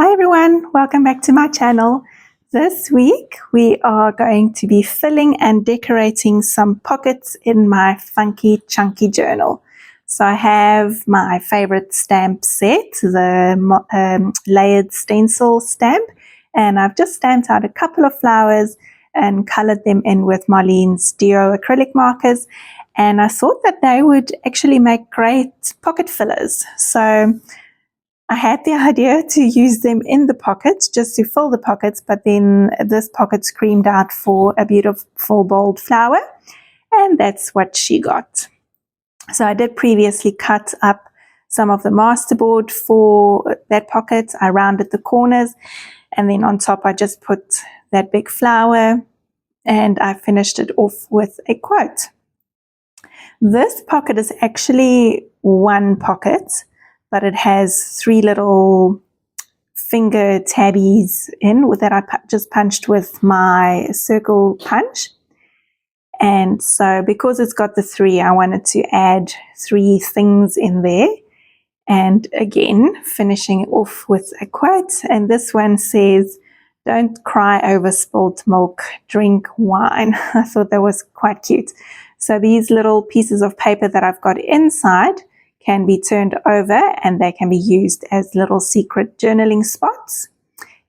Hi everyone, welcome back to my channel. This week we are going to be filling and decorating some pockets in my funky chunky journal. So I have my favorite stamp set, the layered stencil stamp, and I've just stamped out a couple of flowers and colored them in with Marlene's Duo acrylic markers, and I thought that they would actually make great pocket fillers. So I had the idea to use them in the pockets, just to fill the pockets, but then this pocket screamed out for a beautiful bold flower, and that's what she got. So I did previously cut up some of the masterboard for that pocket. I rounded the corners, and then on top I just put that big flower, and I finished it off with a quote. This pocket is actually one pocket, but it has three little finger tabbies in that I just punched with my circle punch. And so because it's got the three, I wanted to add three things in there. And again, finishing it off with a quote. And this one says, "Don't cry over spilt milk, drink wine." I thought that was quite cute. So these little pieces of paper that I've got inside can be turned over and they can be used as little secret journaling spots.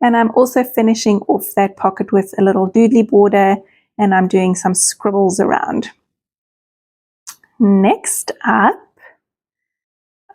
And I'm also finishing off that pocket with a little doodly border, and I'm doing some scribbles around. Next up,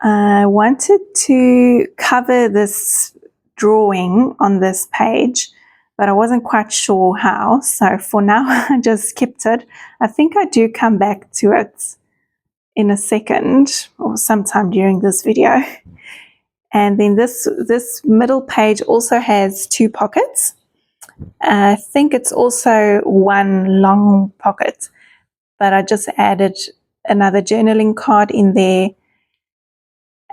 I wanted to cover this drawing on this page, but I wasn't quite sure how. So for now, I just skipped it. I think I do come back to it in a second or sometime during this video. And then this middle page also has two pockets. I think it's also one long pocket, but I just added another journaling card in there.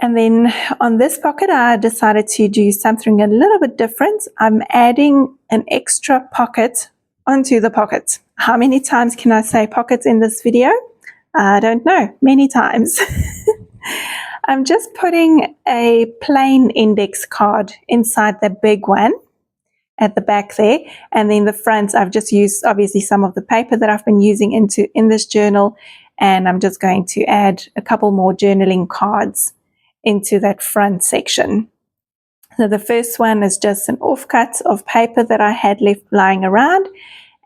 And then on this pocket, I decided to do something a little bit different. I'm adding an extra pocket onto the pocket. How many times can I say pockets in this video? I don't know, many times. I'm just putting a plain index card inside the big one at the back there, and then the front I've just used obviously some of the paper that I've been using in this journal, and I'm just going to add a couple more journaling cards into that front section. So the first one is just an offcut of paper that I had left lying around,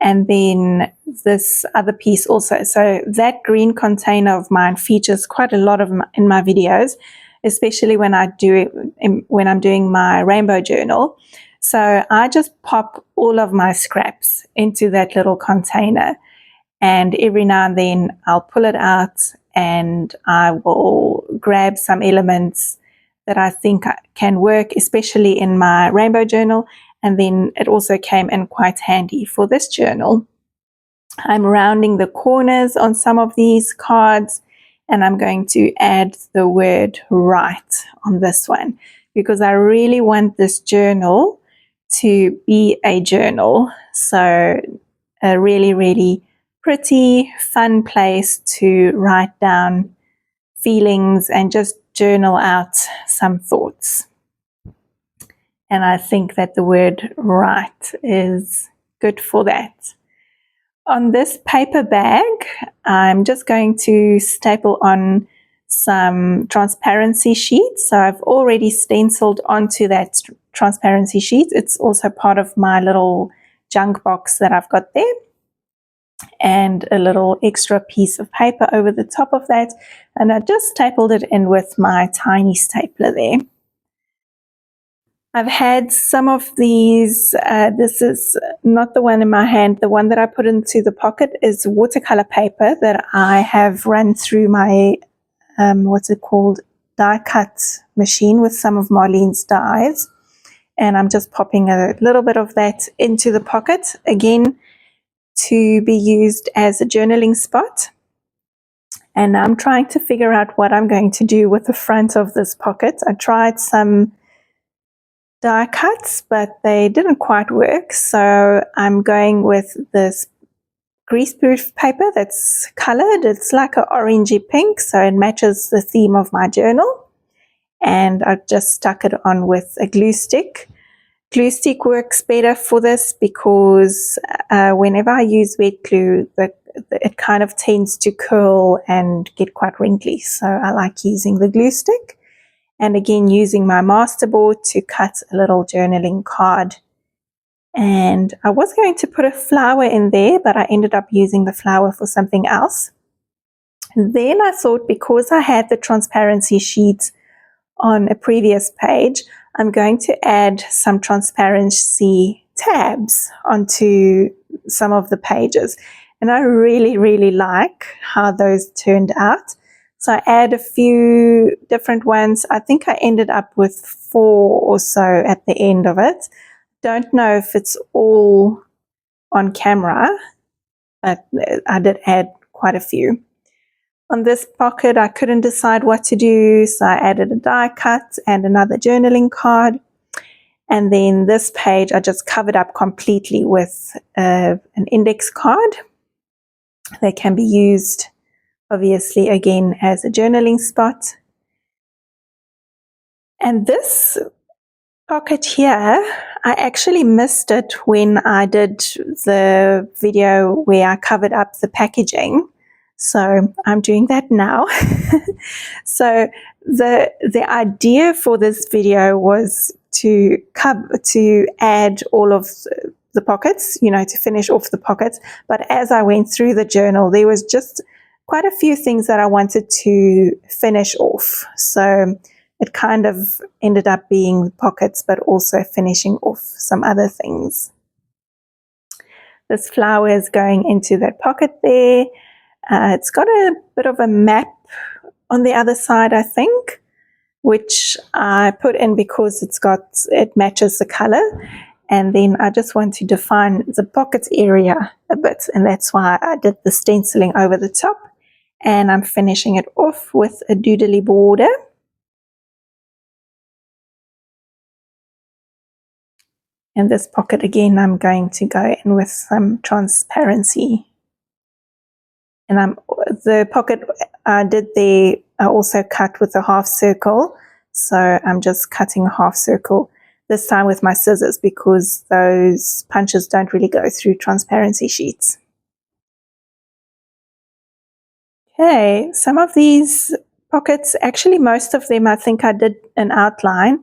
and then this other piece also. So that green container of mine features quite a lot in my videos, especially when I'm doing my rainbow journal. So I just pop all of my scraps into that little container, and every now and then I'll pull it out and I will grab some elements that I think can work, especially in my rainbow journal. And then it also came in quite handy for this journal. I'm rounding the corners on some of these cards, and I'm going to add the word "write" on this one, because I really want this journal to be a journal. So a really, really pretty, fun place to write down feelings and just journal out some thoughts. And I think that the word "write" is good for that. On this paper bag, I'm just going to staple on some transparency sheets. So I've already stenciled onto that transparency sheet. It's also part of my little junk box that I've got there. And a little extra piece of paper over the top of that. And I just stapled it in with my tiny stapler there. I've had some of these, this is not the one in my hand, the one that I put into the pocket is watercolor paper that I have run through my, die cut machine with some of Marlene's dies. And I'm just popping a little bit of that into the pocket, again, to be used as a journaling spot. And I'm trying to figure out what I'm going to do with the front of this pocket. I tried some die cuts, but they didn't quite work. So I'm going with this greaseproof paper that's colored. It's like an orangey pink, so it matches the theme of my journal. And I've just stuck it on with a glue stick glue stick works better for this because whenever I use wet glue, it kind of tends to curl and get quite wrinkly. So I like using the glue stick. And again, using my masterboard to cut a little journaling card. And I was going to put a flower in there, but I ended up using the flower for something else. Then I thought, because I had the transparency sheets on a previous page, I'm going to add some transparency tabs onto some of the pages. And I really, really like how those turned out. So I add a few different ones. I think I ended up with 4 or so at the end of it. Don't know if it's all on camera, but I did add quite a few. On this pocket, I couldn't decide what to do, so I added a die cut and another journaling card. And then this page, I just covered up completely with an index card. They can be used, obviously, again, as a journaling spot. And this pocket here, I actually missed it when I did the video where I covered up the packaging. So I'm doing that now. So the idea for this video was to add all of the pockets, to finish off the pockets. But as I went through the journal, there was just quite a few things that I wanted to finish off. So it kind of ended up being pockets, but also finishing off some other things. This flower is going into that pocket there. It's got a bit of a map on the other side, I think, which I put in because it matches the color. And then I just want to define the pocket area a bit, and that's why I did the stenciling over the top. And I'm finishing it off with a doodly border. And this pocket again, I'm going to go in with some transparency. And the pocket I did there, I also cut with a half circle. So I'm just cutting a half circle this time with my scissors because those punches don't really go through transparency sheets. Okay, some of these pockets, actually most of them, I think I did an outline.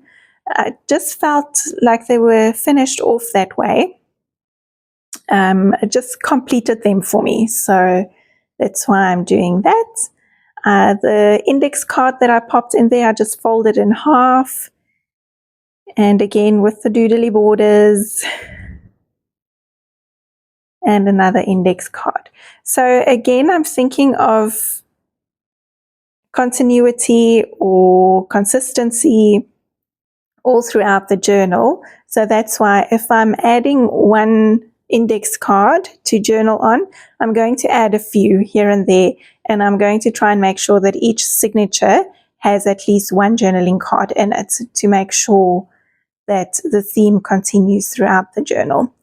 I just felt like they were finished off that way. It just completed them for me. So that's why I'm doing that. The index card that I popped in there, I just folded in half. And again with the doodly borders. And another index card. So again, I'm thinking of continuity or consistency all throughout the journal. So that's why if I'm adding one index card to journal on, I'm going to add a few here and there, and I'm going to try and make sure that each signature has at least one journaling card in it to make sure that the theme continues throughout the journal.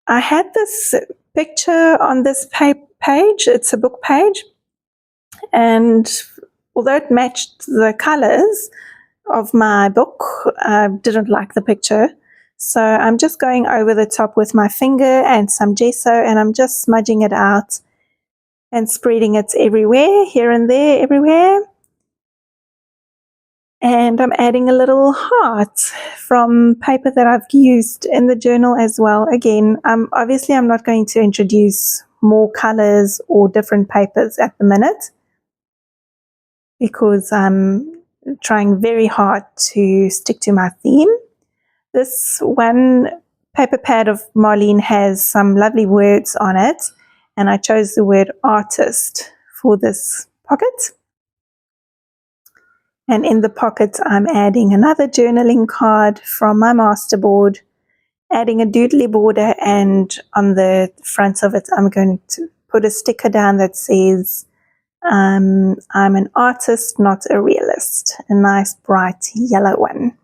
I had this picture on this page, it's a book page, and although it matched the colors of my book, I didn't like the picture. So I'm just going over the top with my finger and some gesso, and I'm just smudging it out and spreading it everywhere, here and there, everywhere. And I'm adding a little heart from paper that I've used in the journal as well. Again, obviously I'm not going to introduce more colors or different papers at the minute because I'm trying very hard to stick to my theme. This one paper pad of Marlene has some lovely words on it, and I chose the word artist for this pocket. And in the pocket, I'm adding another journaling card from my masterboard, adding a doodly border, and on the front of it, I'm going to put a sticker down that says, I'm an artist, not a realist. A nice bright yellow one.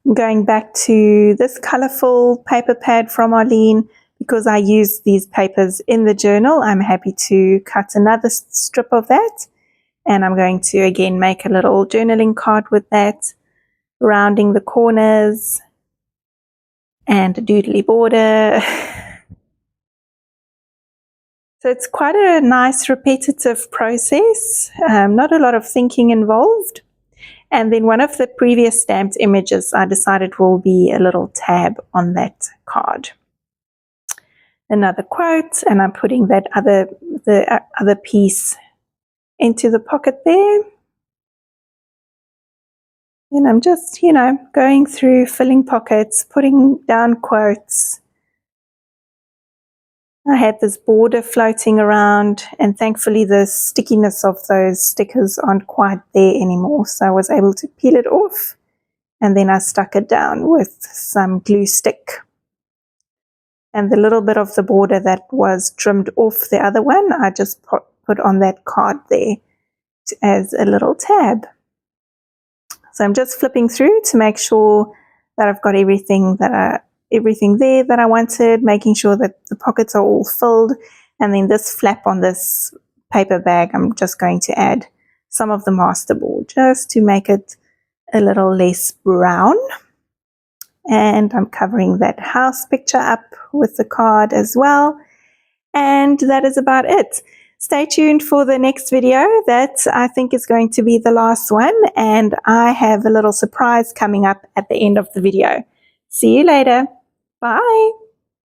I'm going back to this colorful paper pad from Arlene, because I use these papers in the journal, I'm happy to cut another strip of that. And I'm going to again make a little journaling card with that, rounding the corners and a doodly border. So it's quite a nice repetitive process, not a lot of thinking involved. And then one of the previous stamped images I decided will be a little tab on that card. Another quote, and I'm putting that the other piece into the pocket there. And I'm just, going through, filling pockets, putting down quotes. I had this border floating around, and thankfully the stickiness of those stickers aren't quite there anymore, so I was able to peel it off, and then I stuck it down with some glue stick. And the little bit of the border that was trimmed off the other one, I just put on that card there as a little tab. So I'm just flipping through to make sure that I've got everything there that I wanted, making sure that the pockets are all filled. And then this flap on this paper bag, I'm just going to add some of the masterboard just to make it a little less brown. And I'm covering that house picture up with the card as well. And that is about it. Stay tuned for the next video. That I think is going to be the last one. And I have a little surprise coming up at the end of the video. See you later. Bye.